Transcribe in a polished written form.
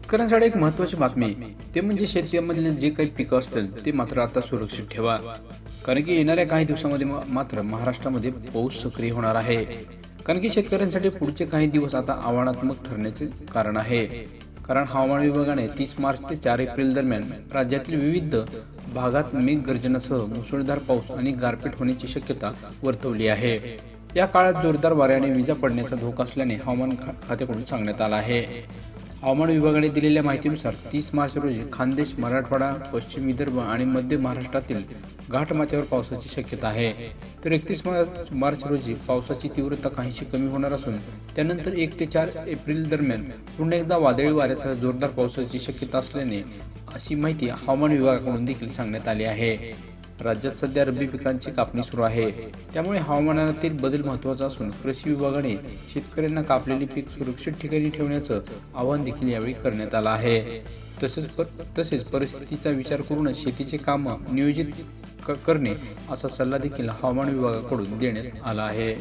शेतकऱ्यांसाठी एक महत्त्वाची बातमी ते म्हणजे शेतीमधले जे काही पिकं असतील ते मात्र आता सुरक्षित ठेवा. कारण की येणाऱ्या काही दिवसामध्ये मात्र महाराष्ट्रामध्ये पाऊस सक्रिय होणार आहे. कारण की शेतकऱ्यांसाठी पुढचे काही दिवस आता आव्हानात्मक ठरण्याचे कारण आहे. कारण हवामान विभागाने 30 मार्च ते 4 एप्रिल दरम्यान राज्यातील विविध भागात मेघगर्जनासह मुसळधार पाऊस आणि गारपीट होण्याची शक्यता वर्तवली आहे. या काळात जोरदार वाऱ्याने विजा पडण्याचा धोका असल्याने हवामान खात्याकडून सांगण्यात आलं आहे. हवामान विभागाने दिलेल्या माहितीनुसार 30 मार्च रोजी खानदेश, मराठवाडा, पश्चिम विदर्भ आणि मध्य महाराष्ट्रातील घाटमाथ्यावर पावसाची शक्यता आहे. तर 31 मार्च रोजी पावसाची तीव्रता काहीशी कमी होणार असून त्यानंतर 1 ते 4 एप्रिल दरम्यान पुन्हा एकदा वादळी वाऱ्यासह जोरदार पावसाची शक्यता असल्याने अशी माहिती हवामान विभागाकडून देखील सांगण्यात आली आहे. राज्यात सध्या रब्बी पिकांची कापणी सुरू आहे. त्यामुळे हवामानातील बदल महत्त्वाचा असून कृषी विभागाने शेतकऱ्यांना कापलेले पीक सुरक्षित ठिकाणी ठेवण्याचं आवाहन देखील यावेळी करण्यात आलं आहे. तसेच परिस्थितीचा विचार करूनच शेतीचे कामं नियोजित करणे असा सल्ला देखील हवामान विभागाकडून देण्यात आला आहे.